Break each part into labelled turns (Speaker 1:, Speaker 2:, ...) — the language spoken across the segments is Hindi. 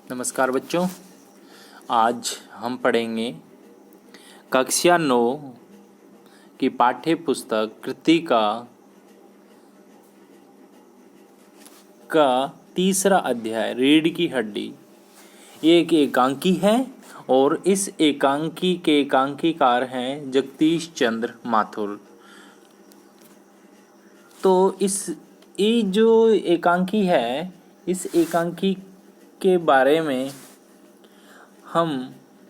Speaker 1: नमस्कार बच्चों, आज हम पढ़ेंगे कक्षा 9 की पाठ्य पुस्तक कृतिका का तीसरा अध्याय रीढ़ की हड्डी। ये एक एकांकी है और इस एकांकी के एकांकीकार हैं जगदीश चंद्र माथुर। तो ये जो एकांकी है, इस एकांकी के बारे में हम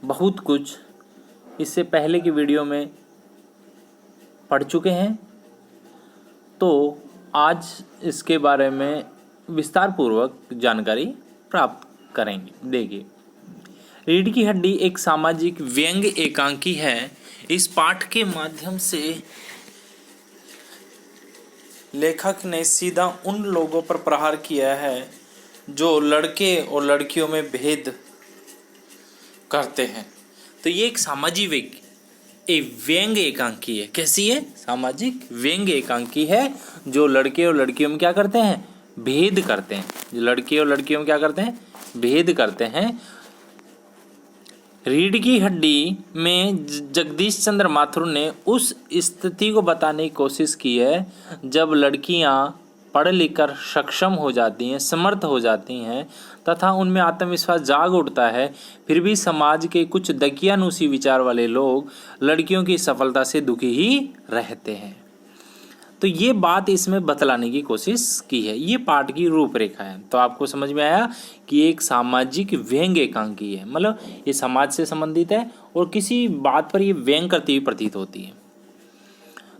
Speaker 1: बहुत कुछ इससे पहले की वीडियो में पढ़ चुके हैं। तो आज इसके बारे में विस्तार पूर्वक जानकारी प्राप्त करेंगे। देखिए, रीढ़ की हड्डी एक सामाजिक व्यंग एकांकी है। इस पाठ के माध्यम से लेखक ने सीधा उन लोगों पर प्रहार किया है जो लड़के और लड़कियों में भेद करते हैं। तो ये एक सामाजिक व्यंग एकांकी है। कैसी है? सामाजिक व्यंग एकांकी है जो लड़के और लड़कियों में क्या करते हैं? भेद करते हैं। जो लड़के और लड़कियों में क्या करते हैं? भेद करते हैं। रीढ़ की हड्डी में जगदीश चंद्र माथुर ने उस स्थिति को बताने की कोशिश की है जब लड़कियां पढ़ लिख कर सक्षम हो जाती हैं, समर्थ हो जाती हैं तथा उनमें आत्मविश्वास जाग उठता है, फिर भी समाज के कुछ दकियानूसी विचार वाले लोग लड़कियों की सफलता से दुखी ही रहते हैं। तो ये बात इसमें बतलाने की कोशिश की है। ये पाठ की रूपरेखा है। तो आपको समझ में आया कि एक सामाजिक व्यंग एकांकी है, मतलब ये समाज से संबंधित है और किसी बात पर ये व्यंग करती हुई प्रतीत होती है।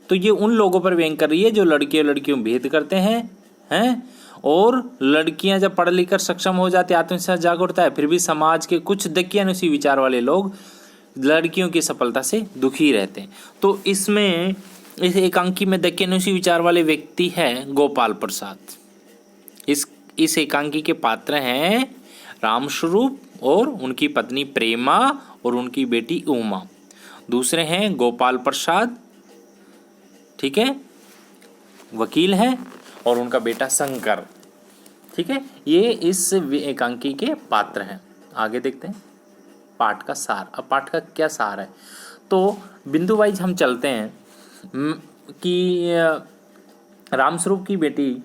Speaker 1: तो ये उन लोगों पर व्यंग कर रही है जो लड़के और लड़कियों में भेद करते हैं और लड़कियां जब पढ़ लिख कर सक्षम हो जाती है, आत्मविश्वास जाग उठता है, फिर भी समाज के कुछ दकियानूसी विचार वाले लोग लड़कियों की सफलता से दुखी रहते हैं। तो इसमें इस एकांकी में दकियानूसी विचार वाले व्यक्ति है गोपाल प्रसाद। इस एकांकी के पात्र हैं रामस्वरूप और उनकी पत्नी प्रेमा और उनकी बेटी उमा। दूसरे हैं गोपाल प्रसाद, ठीक है, वकील है, और उनका बेटा शंकर, ठीक है। ये इस एकांकी के पात्र हैं। आगे देखते हैं पाठ का सार। अब पाठ का क्या सार है, तो बिंदु वाइज हम चलते हैं कि रामस्वरूप की बेटी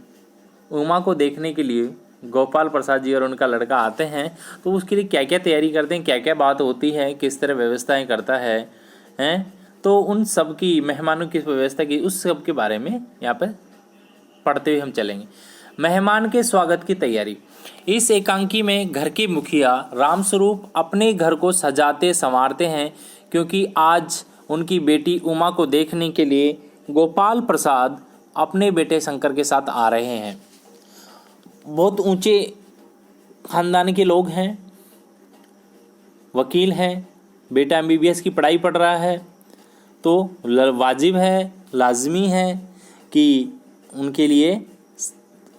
Speaker 1: उमा को देखने के लिए गोपाल प्रसाद जी और उनका लड़का आते हैं। तो उसके लिए क्या क्या तैयारी करते हैं, क्या क्या बात होती है, किस तरह व्यवस्थाएं करता है तो उन सब की, मेहमानों की व्यवस्था की, उस सब के बारे में यहाँ पर पढ़ते हुए हम चलेंगे। मेहमान के स्वागत की तैयारी। इस एकांकी में घर के मुखिया रामस्वरूप अपने घर को सजाते संवारते हैं क्योंकि आज उनकी बेटी उमा को देखने के लिए गोपाल प्रसाद अपने बेटे शंकर के साथ आ रहे हैं। बहुत ऊंचे खानदान के लोग हैं, वकील हैं, बेटा MBBS की पढ़ाई पढ़ रहा है, तो वाजिब है, लाजमी है कि उनके लिए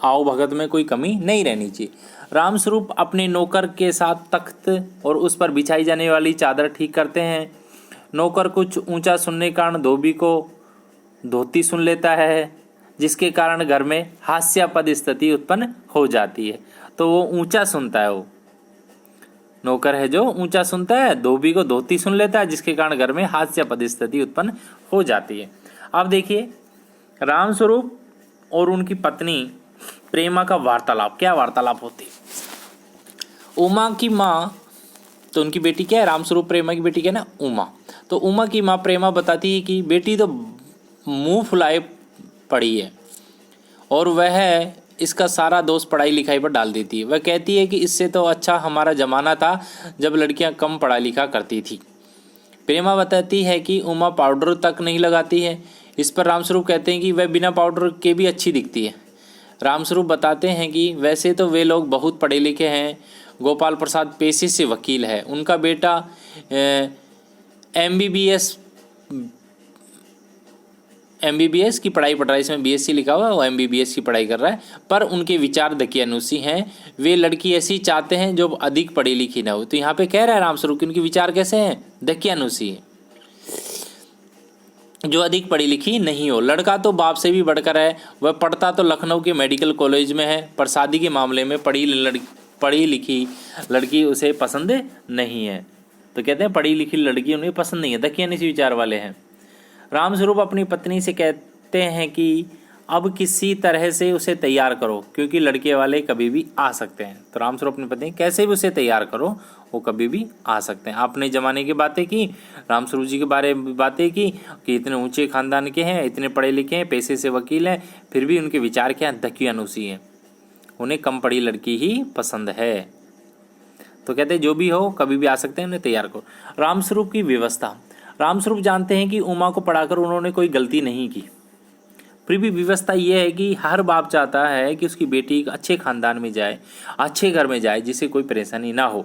Speaker 1: आओ भगत में कोई कमी नहीं रहनी चाहिए। रामस्वरूप अपने नौकर के साथ तख्त और उस पर बिछाई जाने वाली चादर ठीक करते हैं। नौकर कुछ ऊंचा सुनने के कारण धोबी को धोती सुन लेता है, जिसके कारण घर में हास्यास्पद स्थिति उत्पन्न हो जाती है। तो वो ऊंचा सुनता है, वो नौकर है जो ऊंचा सुनता है, धोबी को धोती सुन लेता है, जिसके कारण घर में हास्यास्पद स्थिति उत्पन्न हो जाती है। अब देखिए रामस्वरूप और उनकी पत्नी प्रेमा का वार्तालाप। क्या वार्तालाप होती है? उमा की माँ, तो उनकी बेटी क्या है? रामस्वरूप प्रेमा की बेटी क्या है ना, उमा। तो उमा की माँ प्रेमा बताती है कि बेटी तो मुंह फुलाए पड़ी है और वह इसका सारा दोष पढ़ाई लिखाई पर डाल देती है। वह कहती है कि इससे तो अच्छा हमारा ज़माना था जब लड़कियां कम पढ़ा लिखा करती थी। प्रेमा बताती है कि उमा पाउडर तक नहीं लगाती है। इस पर रामस्वरूप कहते हैं कि वह बिना पाउडर के भी अच्छी दिखती है। रामस्वरूप बताते हैं कि वैसे तो वे लोग बहुत पढ़े लिखे हैं। गोपाल प्रसाद पेशे से वकील है, उनका बेटा MBBS की पढ़ाई पढ़ रहा है, इसमें BSc लिखा हुआ है, वो MBBS की पढ़ाई कर रहा है, पर उनके विचार दकियानूसी हैं। वे लड़की ऐसी चाहते हैं जो अधिक पढ़ी लिखी ना हो। तो यहाँ पे कह रहा है रामस्वरूप कि उनके विचार कैसे हैं? दकियानूसी है, जो अधिक पढ़ी लिखी नहीं हो। लड़का तो बाप से भी बढ़कर है, वह पढ़ता तो लखनऊ के मेडिकल कॉलेज में है, पर शादी के मामले में पढ़ी पढ़ी लिखी लड़की उसे पसंद नहीं है। तो कहते हैं पढ़ी लिखी लड़की उन्हें पसंद नहीं है, दकियानुसी विचार वाले हैं। रामस्वरूप अपनी पत्नी से कहते हैं कि अब किसी तरह से उसे तैयार करो क्योंकि लड़के वाले कभी भी आ सकते हैं। तो रामस्वरूप अपनी पत्नी कैसे भी उसे तैयार करो, वो कभी भी आ सकते हैं। अपने ज़माने की बातें की, रामस्वरूप जी के बारे में बातें की कि इतने ऊंचे खानदान के हैं, इतने पढ़े लिखे हैं, पैसे से वकील हैं, फिर भी उनके विचार क्या हैं, दकियानुसी हैं, उन्हें कम पढ़ी लड़की ही पसंद है। तो कहते हैं जो भी हो कभी भी आ सकते हैं, उन्हें तैयार करो। रामस्वरूप की व्यवस्था। रामस्वरूप जानते हैं कि उमा को पढ़ाकर उन्होंने कोई गलती नहीं की, फिर भी व्यवस्था यह है कि हर बाप चाहता है कि उसकी बेटी एक अच्छे खानदान में जाए, अच्छे घर में जाए, जिससे कोई परेशानी ना हो।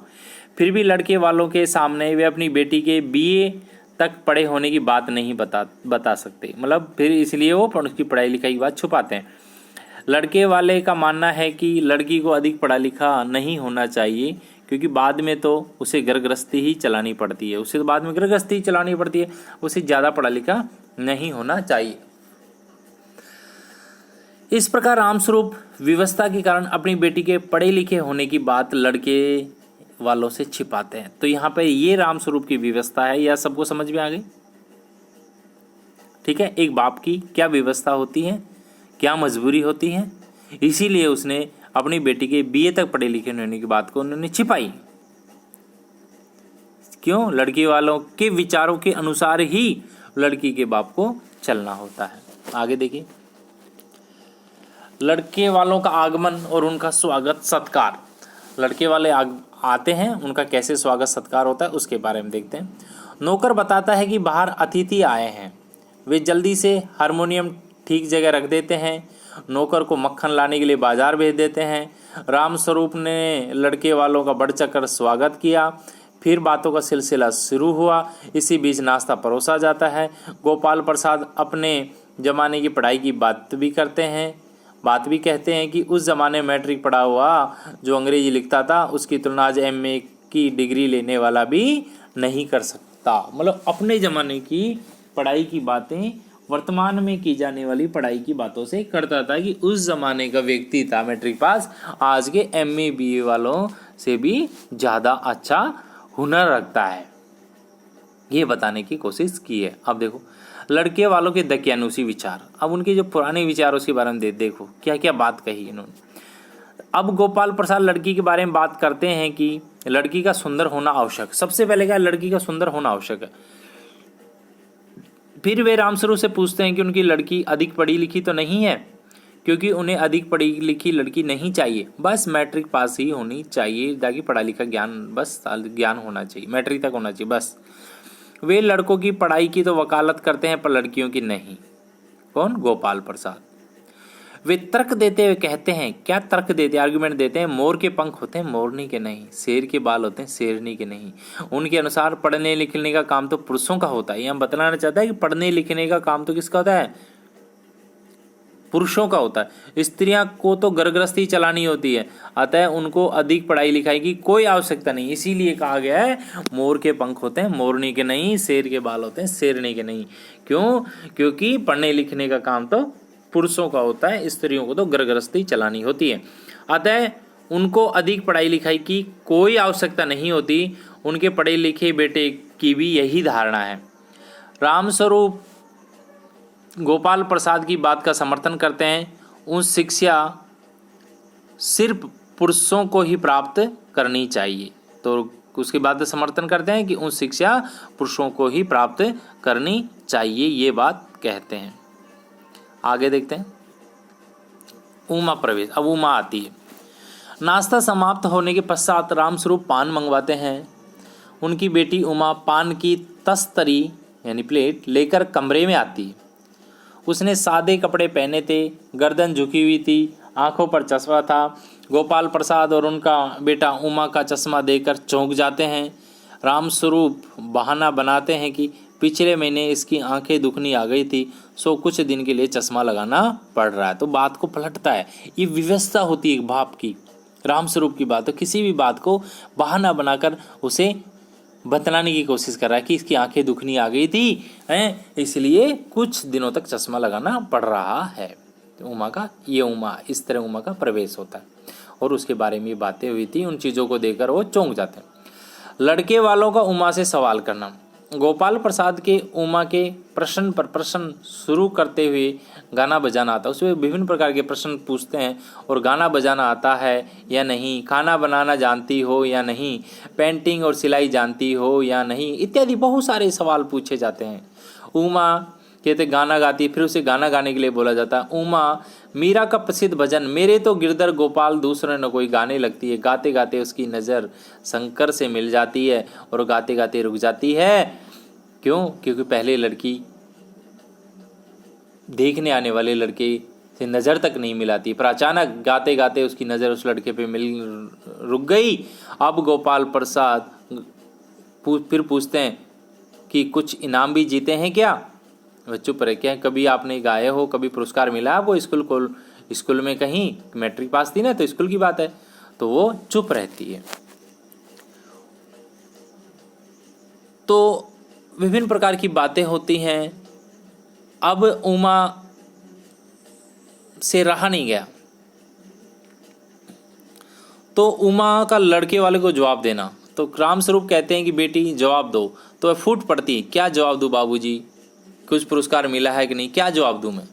Speaker 1: फिर भी लड़के वालों के सामने वे अपनी बेटी के बीए तक पढ़े होने की बात नहीं बता सकते, मतलब फिर इसलिए वो उसकी पढ़ाई लिखाई की बात छुपाते हैं। लड़के वाले का मानना है कि लड़की को अधिक पढ़ा लिखा नहीं होना चाहिए क्योंकि बाद में तो उसे घर गृहस्थी ही चलानी पड़ती है, उसे तो बाद में घर गृहस्थी ही चलानी पड़ती है, उसे ज़्यादा पढ़ा लिखा नहीं होना चाहिए। इस प्रकार रामस्वरूप व्यवस्था के कारण अपनी बेटी के पढ़े लिखे होने की बात लड़के वालों से छिपाते हैं। तो यहाँ पे ये रामस्वरूप की व्यवस्था है, यह सबको समझ में आ गई। ठीक है, एक बाप की क्या व्यवस्था होती है, क्या मजबूरी होती है, इसीलिए उसने अपनी बेटी के बीए तक पढ़े लिखे होने की बात को उन्होंने छिपाई। क्यों? लड़की वालों के विचारों के अनुसार ही लड़की के बाप को चलना होता है। आगे देखिए, लड़के वालों का आगमन और उनका स्वागत सत्कार। लड़के वाले आते हैं, उनका कैसे स्वागत सत्कार होता है उसके बारे में देखते हैं। नौकर बताता है कि बाहर अतिथि आए हैं। वे जल्दी से हारमोनियम ठीक जगह रख देते हैं, नौकर को मक्खन लाने के लिए बाजार भेज देते हैं। रामस्वरूप ने लड़के वालों का बढ़ चढ़कर स्वागत किया, फिर बातों का सिलसिला शुरू हुआ। इसी बीच नाश्ता परोसा जाता है। गोपाल प्रसाद अपने ज़माने की पढ़ाई की बात भी कहते हैं कि उस ज़माने में मैट्रिक पढ़ा हुआ जो अंग्रेजी लिखता था उसकी तुलना आज एमए की डिग्री लेने वाला भी नहीं कर सकता। मतलब अपने ज़माने की पढ़ाई की बातें वर्तमान में की जाने वाली पढ़ाई की बातों से करता था कि उस ज़माने का व्यक्ति था मैट्रिक पास, आज के एमए बीए वालों से भी ज़्यादा अच्छा हुनर रखता है, ये बताने की कोशिश की है। अब देखो लड़के वालों के दकियानुसी विचार। अब उनके जो पुराने विचार उसके बारे में देखो क्या क्या बात कही इन्होंने। अब गोपाल प्रसाद लड़की के बारे में बात करते हैं कि लड़की का सुंदर होना आवश्यक। सबसे पहले क्या, लड़की का सुंदर होना आवश्यक है। फिर वे रामस्वरूप से पूछते हैं कि उनकी लड़की अधिक पढ़ी लिखी तो नहीं है, क्योंकि उन्हें अधिक पढ़ी लिखी लड़की नहीं चाहिए, बस मैट्रिक पास ही होनी चाहिए, ताकि पढ़ा लिखा ज्ञान होना चाहिए, मैट्रिक तक होना चाहिए बस। वे लड़कों की पढ़ाई की तो वकालत करते हैं पर लड़कियों की नहीं। कौन? गोपाल प्रसाद। वे तर्क देते हुए कहते हैं, क्या तर्क देते, आर्गुमेंट देते हैं, मोर के पंख होते हैं मोरनी के नहीं, शेर के बाल होते हैं शेरनी के नहीं। उनके अनुसार पढ़ने लिखने का काम तो पुरुषों का होता है। हम बताना चाहता है कि पढ़ने लिखने का काम तो किसका होता है? पुरुषों का होता है। स्त्रियां को तो घर गृहस्थी चलानी होती है, अतः उनको अधिक पढ़ाई लिखाई की कोई आवश्यकता नहीं। इसीलिए कहा गया है मोर के पंख होते हैं मोरनी के नहीं, शेर के बाल होते हैं शेरनी के नहीं। क्यों? क्योंकि पढ़ने लिखने का काम तो पुरुषों का होता है, स्त्रियों को तो घर गृहस्थी चलानी होती है, अतः उनको अधिक पढ़ाई लिखाई की कोई आवश्यकता नहीं होती। उनके पढ़े लिखे बेटे की भी यही धारणा है। रामस्वरूप गोपाल प्रसाद की बात का समर्थन करते हैं। उन शिक्षा सिर्फ पुरुषों को ही प्राप्त करनी चाहिए। तो उसकी बात का समर्थन करते हैं कि उन शिक्षा पुरुषों को ही प्राप्त करनी चाहिए, ये बात कहते हैं। आगे देखते हैं उमा प्रवेश। अब उमा आती है। नाश्ता समाप्त होने के पश्चात रामस्वरूप पान मंगवाते हैं। उनकी बेटी उमा पान की तस्तरी यानी प्लेट लेकर कमरे में आती है। उसने सादे कपड़े पहने थे, गर्दन झुकी हुई थी, आंखों पर चश्मा था। गोपाल प्रसाद और उनका बेटा उमा का चश्मा देखकर चौंक जाते हैं। रामस्वरूप बहाना बनाते हैं कि पिछले महीने इसकी आंखें दुखनी आ गई थी, सो कुछ दिन के लिए चश्मा लगाना पड़ रहा है। तो बात को पलटता है। ये व्यवस्था होती है बाप की। रामस्वरूप की बात, तो किसी भी बात को बहाना बनाकर उसे बतलाने की कोशिश कर रहा है कि इसकी आंखें दुखनी आ गई थी हैं, इसलिए कुछ दिनों तक चश्मा लगाना पड़ रहा है। तो उमा इस तरह उमा का प्रवेश होता है। और उसके बारे में ये बातें हुई थी। उन चीज़ों को देखकर वो चौंक जाते हैं। लड़के वालों का उमा से सवाल करना। गोपाल प्रसाद के उमा के प्रश्न पर प्रश्न शुरू करते हुए गाना बजाना आता है। उसमें विभिन्न प्रकार के प्रश्न पूछते हैं और गाना बजाना आता है या नहीं, खाना बनाना जानती हो या नहीं, पेंटिंग और सिलाई जानती हो या नहीं, इत्यादि बहुत सारे सवाल पूछे जाते हैं। उमा कहते गाना गाती है, फिर उसे गाना गाने के लिए बोला जाता है। उमा मीरा का प्रसिद्ध भजन मेरे तो गिरधर गोपाल दूसरे न कोई गाने लगती है। गाते गाते उसकी नज़र शंकर से मिल जाती है और गाते गाते रुक जाती है। क्यों? क्योंकि पहले लड़की देखने आने वाले लड़के से नज़र तक नहीं मिलाती, पर अचानक गाते गाते उसकी नज़र उस लड़के पे रुक गई। अब गोपाल प्रसाद फिर पूछते हैं कि कुछ इनाम भी जीते हैं क्या? वह चुप रहे। क्या कभी आपने गाए हो, कभी पुरस्कार मिला आपको स्कूल में कहीं? मैट्रिक पास थी ना, तो स्कूल की बात है। तो वो चुप रहती है। तो विभिन्न प्रकार की बातें होती हैं। अब उमा से रहा नहीं गया, तो उमा का लड़के वाले को जवाब देना। तो रामस्वरूप कहते हैं कि बेटी जवाब दो। तो वह फूट पड़ती है, क्या जवाब दूँ बाबूजी, कुछ पुरस्कार मिला है कि नहीं, क्या जवाब दूँ मैं,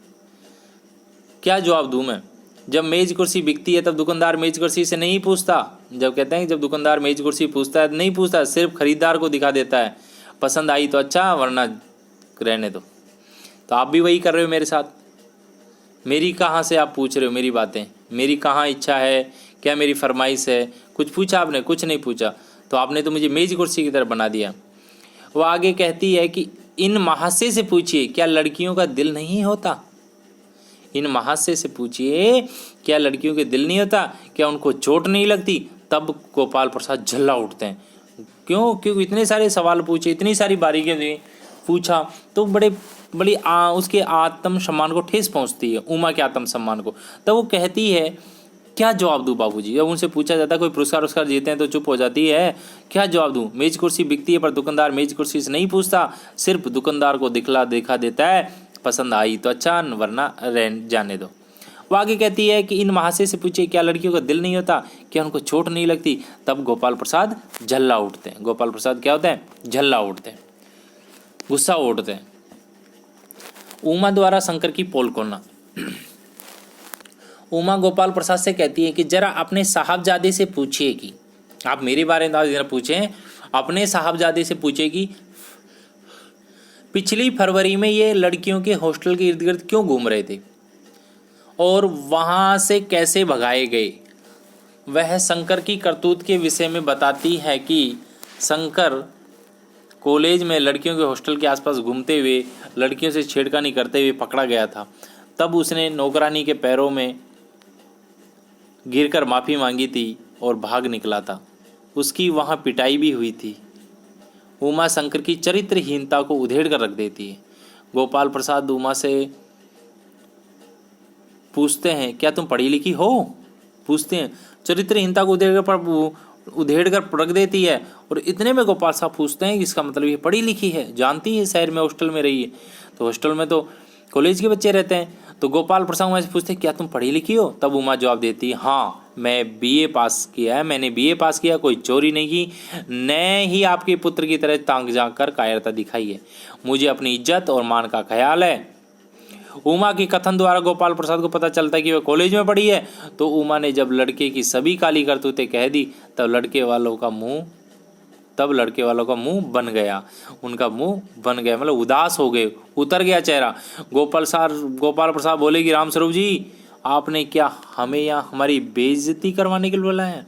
Speaker 1: क्या जवाब दूँ मैं? जब मेज कुर्सी बिकती है तब दुकानदार मेज कुर्सी से नहीं पूछता। जब कहते हैं कि जब दुकानदार मेज कुर्सी पूछता है नहीं पूछता, सिर्फ खरीदार को दिखा देता है, पसंद आई तो अच्छा वरना रहने दो। तो आप भी वही कर रहे हो मेरे साथ। मेरी कहाँ से आप पूछ रहे हो मेरी बातें? मेरी कहाँ इच्छा है, क्या मेरी फरमाइश है? कुछ पूछा आपने? कुछ नहीं पूछा। तो आपने तो मुझे मेज कुर्सी की तरह बना दिया। वो आगे कहती है कि इन महाशय से पूछिए क्या लड़कियों का दिल नहीं होता। इन महाशय से पूछिए क्या लड़कियों के दिल नहीं होता, क्या उनको चोट नहीं लगती। तब गोपाल प्रसाद झल्ला उठते हैं। क्यों? क्योंकि इतने सारे सवाल पूछे, इतनी सारी बारीकियां पूछा, तो बड़ी उसके आत्म सम्मान को ठेस पहुंचती है, उमा के आत्म सम्मान को। तब वो कहती है क्या जवाब दूँ बाबूजी। जब उनसे पूछा जाता है कोई पुरस्कार जीते हैं तो चुप हो जाती है। क्या जवाब दूँ? मेज कुर्सी बिकती है पर दुकानदार मेज कुर्सी से नहीं पूछता, सिर्फ दुकानदार को दिखा देता है, पसंद आई तो अच्छा वरना जाने दो। वो आगे कहती है कि इन महाशय से पूछिए क्या लड़कियों का दिल नहीं होता, क्या उनको चोट नहीं लगती। तब गोपाल प्रसाद झल्ला उठते हैं। गोपाल प्रसाद क्या होते हैं? झल्ला उठते हैं, गुस्सा उठते हैं। उमा द्वारा शंकर की पोल खोलना। उमा गोपाल प्रसाद से कहती है कि जरा अपने साहबजादे से पूछिए कि आप मेरे बारे में जरा पूछें, अपने साहबजादे से पूछिए कि पिछली फरवरी में ये लड़कियों के हॉस्टल के इर्द गिर्द क्यों घूम रहे थे और वहाँ से कैसे भगाए गए। वह शंकर की करतूत के विषय में बताती है कि शंकर कॉलेज में लड़कियों के हॉस्टल के आसपास घूमते हुए लड़कियों से छेड़खानी करते हुए पकड़ा गया था। तब उसने नौकरानी के पैरों में गिरकर माफ़ी मांगी थी और भाग निकला था। उसकी वहाँ पिटाई भी हुई थी। उमा शंकर की चरित्रहीनता को उधेड़ कर रख देती है। गोपाल प्रसाद उमा से पूछते हैं क्या तुम पढ़ी लिखी हो? पूछते हैं। चरित्रहीनता को उधेड़ कर रख देती है। और इतने में गोपाल साहब पूछते हैं कि इसका मतलब ये पढ़ी लिखी है, जानती है शहर में हॉस्टल में रही है, तो हॉस्टल में तो कॉलेज के बच्चे रहते हैं। तो गोपाल प्रसाद उमा से पूछते हैं क्या तुम पढ़ी लिखी हो? तब उमा जवाब देती है हाँ मैं बीए पास किया है, मैंने बीए पास किया, कोई चोरी नहीं की, न ही आपके पुत्र की तरह तांग झांक कर कायरता दिखाई है। मुझे अपनी इज्जत और मान का ख्याल है। उमा के कथन द्वारा गोपाल प्रसाद को पता चलता है कि वह कॉलेज में पढ़ी है। तो उमा ने जब लड़के की सभी काली करतूतें कह दी तब लड़के वालों का मुंह बन गया। उनका मुंह बन गया मतलब उदास हो गए, उतर गया चेहरा। गोपाल प्रसाद बोले कि रामस्वरूप जी आपने क्या हमें यहाँ हमारी बेइज्जती करवाने के लिए बुलाया?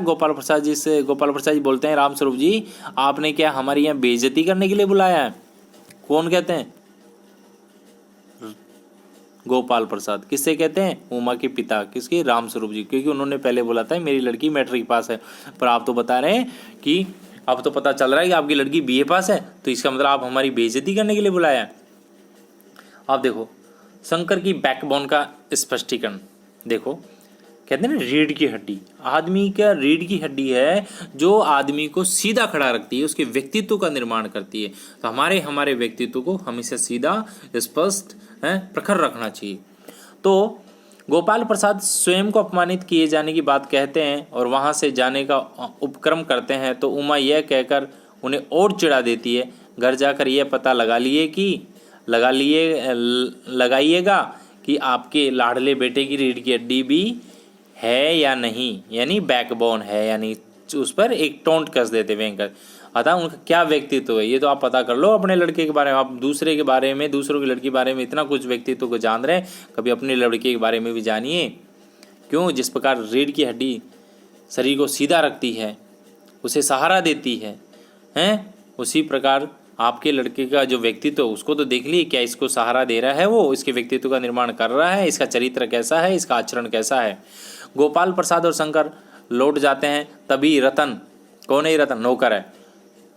Speaker 1: गोपाल प्रसाद जी बोलते हैं रामस्वरूप जी आपने क्या हमारी यहाँ बेइज्जती करने के लिए बुलाया है? कौन कहते हैं? गोपाल प्रसाद। किससे कहते हैं? उमा के पिता। किसके? रामस्वरूप जी, क्योंकि उन्होंने पहले बोला था मेरी लड़की मैट्रिक पास है, पर आप तो बता रहे हैं कि अब तो पता चल रहा है कि आपकी लड़की बीए पास है, तो इसका मतलब आप हमारी बेइज्जती करने के लिए बुलाया है। आप देखो शंकर की बैकबोन का स्पष्टीकरण देखो, कहते हैं ना रीढ़ की हड्डी, आदमी का रीढ़ की हड्डी है जो आदमी को सीधा खड़ा रखती है, उसके व्यक्तित्व का निर्माण करती है। तो हमारे व्यक्तित्व को हमेशा सीधा, स्पष्ट, प्रखर रखना चाहिए। तो गोपाल प्रसाद स्वयं को अपमानित किए जाने की बात कहते हैं और वहाँ से जाने का उपक्रम करते हैं तो उमा यह कहकर उन्हें और चिढ़ा देती है, घर जाकर यह पता लगाइएगा कि आपके लाडले बेटे की रीढ़ की हड्डी भी है या नहीं, यानी बैकबोन है, यानी उस पर एक टोंट कस देते बैंकर। अतः उनका क्या व्यक्तित्व है ये तो आप पता कर लो अपने लड़के के बारे में। आप दूसरे के बारे में, दूसरों की लड़की के बारे में इतना कुछ व्यक्तित्व को जान रहे हैं, कभी अपने लड़के के बारे में भी जानिए। क्यों? जिस प्रकार रीढ़ की हड्डी शरीर को सीधा रखती है, उसे सहारा देती है, उसी प्रकार आपके लड़के का जो व्यक्तित्व उसको तो देख लीजिए, क्या इसको सहारा दे रहा है, वो इसके व्यक्तित्व का निर्माण कर रहा है, इसका चरित्र कैसा है, इसका आचरण कैसा है। गोपाल प्रसाद और शंकर लौट जाते हैं, तभी रतन, कौन है रतन? नौकर है,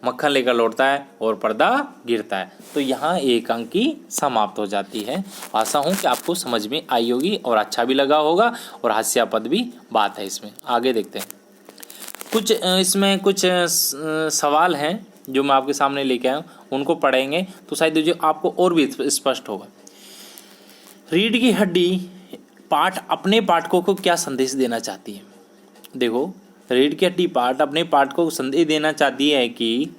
Speaker 1: मक्खन लेकर लौटता है और पर्दा गिरता है। तो यहाँ एकांकी समाप्त हो जाती है। आशा हूँ कि आपको समझ में आई होगी और अच्छा भी लगा होगा और हास्यास्पद भी बात है इसमें। आगे देखते हैं, इसमें कुछ सवाल हैं जो मैं आपके सामने लेके आया हूँ, उनको पढ़ेंगे तो शायद जो आपको और भी स्पष्ट होगा। रीढ़ की हड्डी पाठ अपने पाठकों को क्या संदेश देना चाहती है? देखो, रीढ़ की हड्डी पाठ अपने पाठकों को संदेश देना चाहती है कि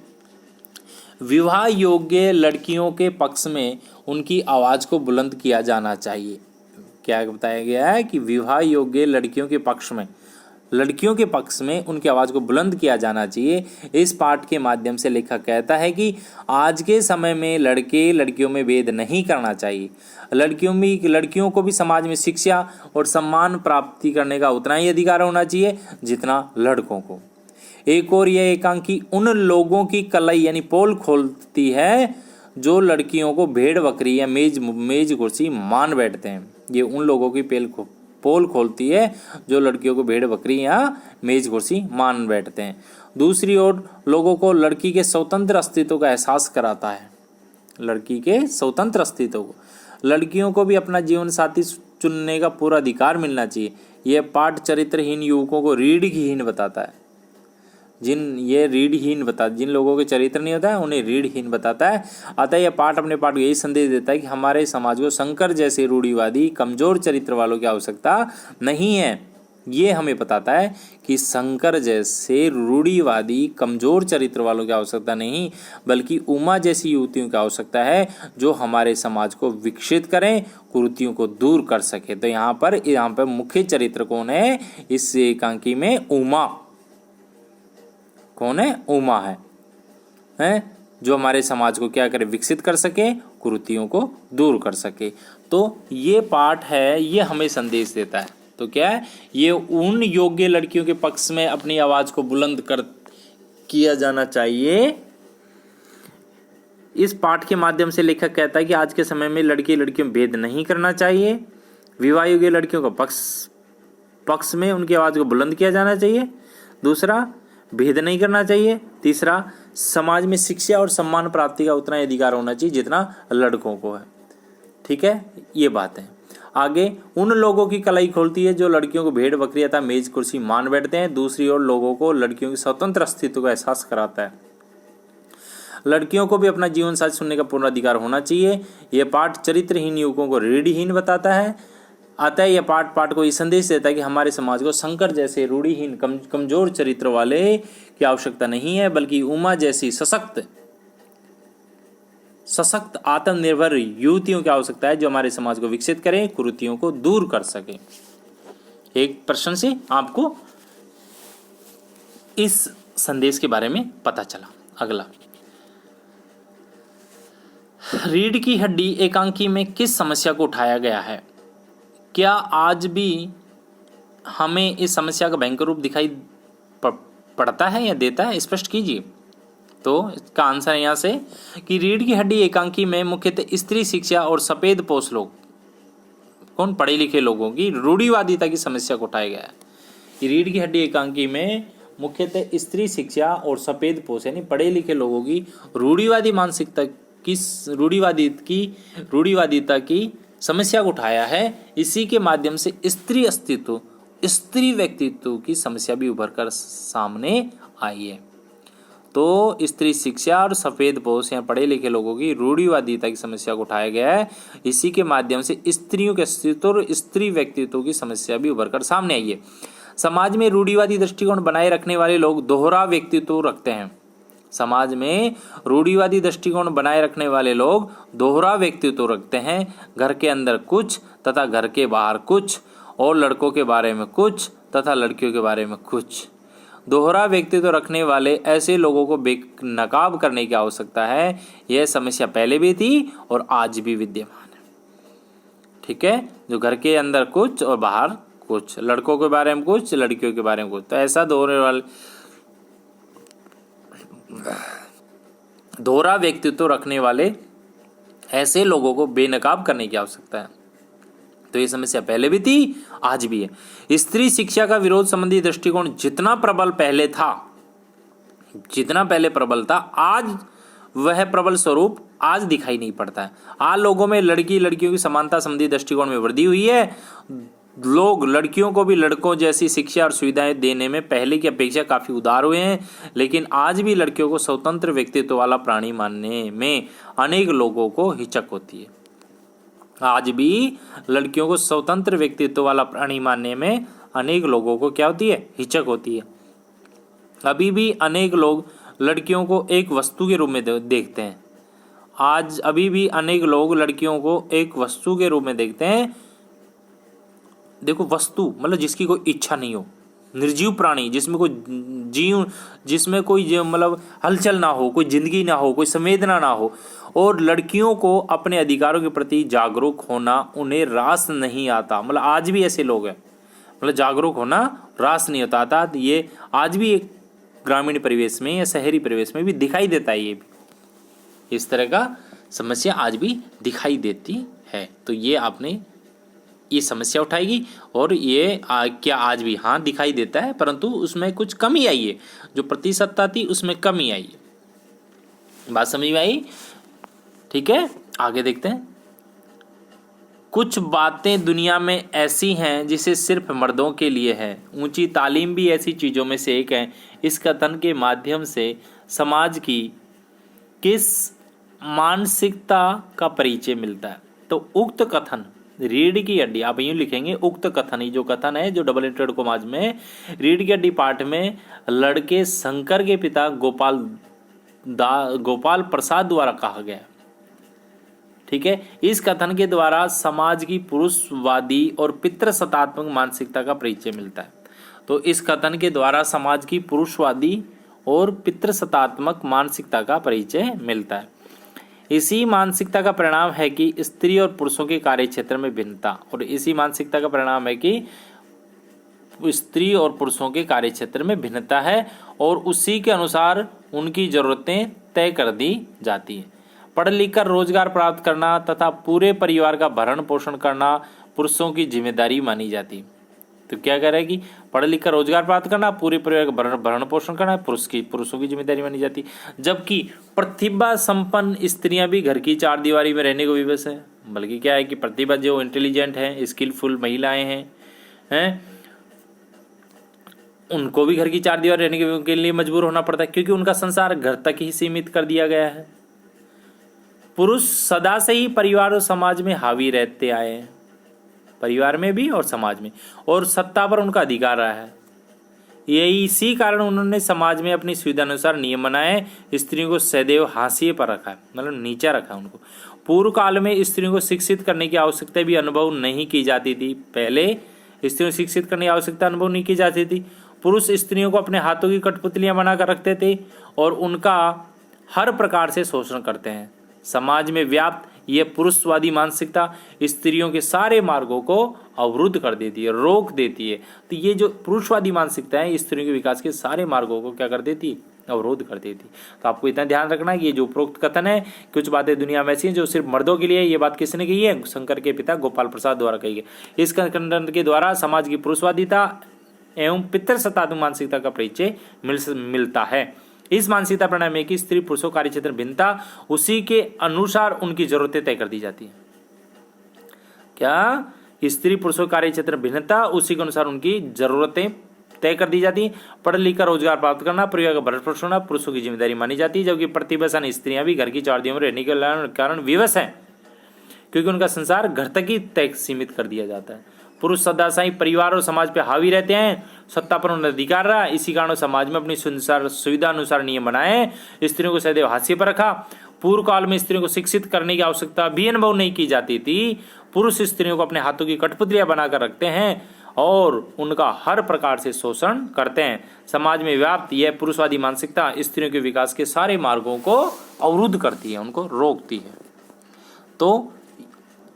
Speaker 1: विवाह योग्य लड़कियों के पक्ष में उनकी आवाज़ को बुलंद किया जाना चाहिए। क्या बताया गया है कि विवाह योग्य लड़कियों के पक्ष में उनकी आवाज़ को बुलंद किया जाना चाहिए। इस पाठ के माध्यम से लेखक कहता है कि आज के समय में लड़के लड़कियों में भेद नहीं करना चाहिए। लड़कियों को भी समाज में शिक्षा और सम्मान प्राप्ति करने का उतना ही अधिकार होना चाहिए जितना लड़कों को। एक और यह एकांकी उन लोगों की कलाई यानी पोल खोलती है जो लड़कियों को भेड़ बकरी या मेज कुर्सी मान बैठते हैं। ये उन लोगों की पोल खोलती है जो लड़कियों को भेड़ बकरी या मेज कुर्सी मान बैठते हैं। दूसरी ओर लोगों को लड़की के स्वतंत्र अस्तित्व का एहसास कराता है। लड़की के स्वतंत्र अस्तित्व को, लड़कियों को भी अपना जीवन साथी चुनने का पूरा अधिकार मिलना चाहिए। यह पाठ चरित्रहीन युवकों को रीढ़हीन बताता है। जिन लोगों के चरित्र नहीं होता है उन्हें रीढ़हीन बताता है। अतः यह पाठ अपने पाठ को यही संदेश देता है कि हमारे समाज को शंकर जैसे रूढ़िवादी कमजोर चरित्र वालों की आवश्यकता नहीं है। ये हमें बताता है कि शंकर जैसे रूढ़िवादी कमजोर चरित्र वालों की आवश्यकता नहीं, बल्कि उमा जैसी युवतियों की आवश्यकता है जो हमारे समाज को विकसित करें, कुरीतियों को दूर कर सके। तो यहाँ पर मुख्य चरित्र कौन है इस एकांकी में? उमा। कौन है? उमा है, जो हमारे समाज को क्या करे? विकसित कर सके, कुरीतियों को दूर कर सके। तो ये पाठ है, ये हमें संदेश देता है। तो क्या है? ये उन योग्य लड़कियों के पक्ष में अपनी आवाज को बुलंद किया जाना चाहिए। इस पाठ के माध्यम से लेखक कहता है कि आज के समय में लड़कियों में भेद नहीं करना चाहिए। विवाह योग्य लड़कियों का पक्ष में उनकी आवाज को बुलंद किया जाना चाहिए। दूसरा, भेद नहीं करना चाहिए। तीसरा, समाज में शिक्षा और सम्मान प्राप्ति का उतना ही अधिकार होना चाहिए जितना लड़कों को है। ठीक है, ये बात है। आगे, उन लोगों की कलाई खोलती है जो लड़कियों को भेड़ बकरी अथवा मेज कुर्सी मान बैठते हैं। दूसरी ओर लोगों को लड़कियों के स्वतंत्र अस्तित्व का एहसास कराता है। लड़कियों को भी अपना जीवन साथी चुनने का पूर्ण अधिकार होना चाहिए। यह पाठ चरित्रहीन युवकों को रीढ़हीन बताता है। अतः यह पाठ को ये संदेश देता है कि हमारे समाज को शंकर जैसे रूढ़िहीन कमजोर चरित्र वाले की आवश्यकता नहीं है, बल्कि उमा जैसी सशक्त आत्मनिर्भर युवतियों की आवश्यकता है जो हमारे समाज को विकसित करें, कुरीतियों को दूर कर सके। एक प्रश्न से आपको इस संदेश के बारे में पता चला। अगला, रीढ़ की हड्डी एकांकी में किस समस्या को उठाया गया है? क्या आज भी हमें इस समस्या का भयंकर रूप दिखाई पड़ता है या देता है? स्पष्ट कीजिए। तो इसका आंसर यहाँ से कि रीढ़ की हड्डी एकांकी में मुख्यतः स्त्री शिक्षा और सफेद पोष लोग, कौन? पढ़े लिखे लोगों की रूढ़िवादिता की समस्या को उठाया गया है। कि रीढ़ की हड्डी एकांकी में मुख्यतः स्त्री शिक्षा और सफेद पोष यानी पढ़े लिखे लोगों की रूढ़िवादी मानसिकता की रूढ़िवादिता की समस्या को उठाया है। इसी के माध्यम से स्त्री व्यक्तित्व की समस्या भी उभर कर सामने आई है। तो स्त्री शिक्षा और सफेद पोष या पढ़े लिखे लोगों की रूढ़िवादिता की समस्या को उठाया गया है। इसी के माध्यम से स्त्रियों के अस्तित्व और स्त्री व्यक्तित्व की समस्या भी उभर कर सामने आई है। समाज में रूढ़िवादी दृष्टिकोण बनाए रखने वाले लोग दोहरा व्यक्तित्व रखते हैं। समाज में रूढ़िवादी दृष्टिकोण बनाए रखने वाले लोग दोहरा व्यक्तित्व रखते हैं। घर के अंदर कुछ तथा घर के बाहर कुछ, और लड़कों के बारे में कुछ तथा लड़कियों के बारे में कुछ। दोहरा व्यक्तित्व रखने वाले ऐसे लोगों को बेनकाब करने की आवश्यकता है। यह समस्या पहले भी थी और आज भी विद्यमान है। ठीक है, जो घर के अंदर कुछ और बाहर कुछ, लड़कों के बारे में कुछ, लड़कियों के बारे में कुछ, तो ऐसा दोहरा व्यक्तित्व रखने वाले ऐसे लोगों को बेनकाब करने की आवश्यकता है। तो ये समस्या पहले भी थी, आज भी है। स्त्री शिक्षा का विरोध संबंधी दृष्टिकोण जितना प्रबल पहले था, जितना पहले प्रबल था, आज वह प्रबल स्वरूप आज दिखाई नहीं पड़ता है। आज लोगों में लड़कियों की समानता संबंधी दृष्टिकोण में वृद्धि हुई है। लोग लड़कियों को भी लड़कों जैसी शिक्षा और सुविधाएं देने में पहले की अपेक्षा काफी उदार हुए हैं, लेकिन आज भी लड़कियों को स्वतंत्र व्यक्तित्व वाला प्राणी मानने में अनेक लोगों को हिचक होती है। आज भी लड़कियों को स्वतंत्र व्यक्तित्व वाला प्राणी मानने में अनेक लोगों को क्या होती है, हिचक होती है। अभी भी अनेक लोग लड़कियों को एक वस्तु के रूप में देखते हैं। आज अभी भी अनेक लोग लड़कियों को एक वस्तु के रूप में देखते हैं। देखो, वस्तु मतलब जिसकी कोई इच्छा नहीं हो, निर्जीव प्राणी, जिसमें कोई मतलब हलचल ना हो, कोई जिंदगी ना हो, कोई संवेदना ना हो। और लड़कियों को अपने अधिकारों के प्रति जागरूक होना उन्हें रास नहीं आता। मतलब आज भी ऐसे लोग हैं, मतलब जागरूक होना रास नहीं होता था। ये आज भी एक ग्रामीण परिवेश में या शहरी परिवेश में भी दिखाई देता है। ये भी इस तरह का समस्या आज भी दिखाई देती है। तो ये आपने ये समस्या उठाएगी, और ये क्या आज भी हाँ दिखाई देता है, परंतु उसमें कुछ कमी आई है। जो प्रतिशतता थी उसमें कमी आई है। बात समझ में आई? ठीक है, आगे देखते हैं। कुछ बातें दुनिया में ऐसी हैं जिसे सिर्फ मर्दों के लिए है। ऊंची तालीम भी ऐसी चीजों में से एक है। इस कथन के माध्यम से समाज की किस मानसिकता का परिचय मिलता है? तो उक्त कथन, रीढ़ की हड्डी, आप यूं लिखेंगे उक्त कथन, ही जो कथन है जो डबल इंटरेड कोमाज में रीढ़ की हड्डी पार्ट में लड़के शंकर के पिता गोपाल प्रसाद द्वारा कहा गया। ठीक है, इस कथन के द्वारा समाज की पुरुषवादी और पितृसत्तात्मक मानसिकता का परिचय मिलता है। तो इस कथन के द्वारा समाज की पुरुषवादी और पितृसत्तात्मक मानसिकता का परिचय मिलता है। इसी मानसिकता का परिणाम है कि स्त्री और पुरुषों के कार्य क्षेत्र में भिन्नता, और इसी मानसिकता का परिणाम है कि स्त्री और पुरुषों के कार्य क्षेत्र में भिन्नता है, और उसी के अनुसार उनकी जरूरतें तय कर दी जाती हैं। पढ़ लिख कर रोजगार प्राप्त करना तथा पूरे परिवार का भरण पोषण करना पुरुषों की जिम्मेदारी मानी जाती है। तो क्या कह रहा है कि पढ़ लिख कर रोजगार प्राप्त करना, पूरे परिवार का भरण पोषण करना पुरुषों की जिम्मेदारी मानी जाती। जबकि प्रतिभा संपन्न स्त्रियां भी घर की चार दीवारी में रहने को विवश है। बल्कि क्या है कि प्रतिभा जो इंटेलिजेंट है, स्किलफुल महिलाएं हैं उनको भी घर की चार दीवार रहने के लिए मजबूर होना पड़ता है, क्योंकि उनका संसार घर तक ही सीमित कर दिया गया है। पुरुष सदा से ही परिवार और समाज में हावी रहते आए हैं, परिवार में भी और समाज में, और सत्ता पर उनका अधिकार रहा है। यही इसी कारण उन्होंने समाज में अपनी सुविधा अनुसार नियम बनाए, स्त्रियों को सदैव हाशिए पर रखा है, मतलब नीचा रखा उनको। पूर्व काल में स्त्रियों को शिक्षित करने की आवश्यकता भी अनुभव नहीं की जाती थी। पहले स्त्रियों को शिक्षित करने की आवश्यकता अनुभव नहीं की जाती थी। पुरुष स्त्रियों को अपने हाथों की कठपुतलियां बनाकर रखते थे और उनका हर प्रकार से शोषण करते हैं। समाज में व्याप्त यह पुरुषवादी मानसिकता स्त्रियों के सारे मार्गों को अवरुद्ध कर देती है, रोक देती है। तो ये जो पुरुषवादी मानसिकता है स्त्रियों के विकास के सारे मार्गों को क्या कर देती है, अवरोध कर देती। तो आपको इतना ध्यान रखना है कि ये जो उपरोक्त कथन है, कुछ बातें दुनिया में ऐसी हैं जो सिर्फ मर्दों के लिए है। ये बात किसने कही है? शंकर के पिता गोपाल प्रसाद द्वारा कही गई। इस कथन के द्वारा समाज की पुरुषवादिता एवं पितृसत्तात्मक मानसिकता का परिचय मिलता है। इस मानसिकता परिणाम में कि स्त्री पुरुषों कार्य क्षेत्र भिन्नता, उसी के अनुसार उनकी जरूरतें तय कर दी जाती है। क्या? स्त्री पुरुषों कार्य क्षेत्र भिन्नता, उसी के अनुसार उनकी जरूरतें तय कर दी जाती है। पढ़ लिख कर रोजगार प्राप्त करना, परिवार का भरण पोषण करना पुरुषों की जिम्मेदारी मानी जाती है, जबकि प्रतिभाशाली स्त्रियां भी घर की चार दीवारों में रहने के कारण विवश हैं, क्योंकि उनका संसार घर तक ही तय सीमित कर दिया जाता है। पुरुष सदाशाही परिवार और समाज पे हावी रहते हैं, सत्ता पर उन्हें अधिकार रहा, इसी कारण समाज में अपनी सुविधा अनुसार नियम बनाए, स्त्रियों को सदैव हाशिए पर रखा। पूर्व काल में स्त्रियों को शिक्षित करने की आवश्यकता भी अनुभव नहीं की जाती थी। पुरुष स्त्रियों को अपने हाथों की कठपुतलियां बनाकर रखते हैं और उनका हर प्रकार से शोषण करते हैं। समाज में व्याप्त यह पुरुषवादी मानसिकता स्त्रियों के विकास के सारे मार्गों को अवरुद्ध करती है, उनको रोकती है। तो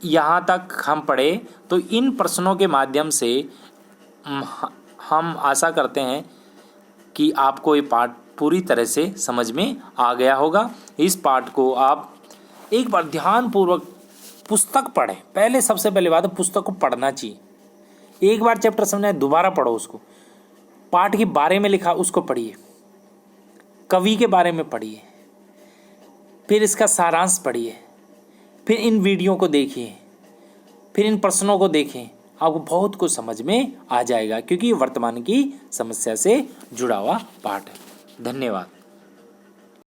Speaker 1: यहाँ तक हम पढ़े तो इन प्रश्नों के माध्यम से हम आशा करते हैं कि आपको ये पाठ पूरी तरह से समझ में आ गया होगा। इस पाठ को आप एक बार ध्यानपूर्वक पुस्तक पढ़ें। पहले सबसे पहले बात है पुस्तक को पढ़ना चाहिए। एक बार चैप्टर समझना है दोबारा पढ़ो उसको। पाठ के बारे में लिखा उसको पढ़िए, कवि के बारे में पढ़िए, फिर इसका सारांश पढ़िए, फिर इन वीडियो को देखिए, फिर इन प्रश्नों को देखें। आपको बहुत कुछ समझ में आ जाएगा, क्योंकि ये वर्तमान की समस्या से जुड़ा हुआ पाठ है। धन्यवाद।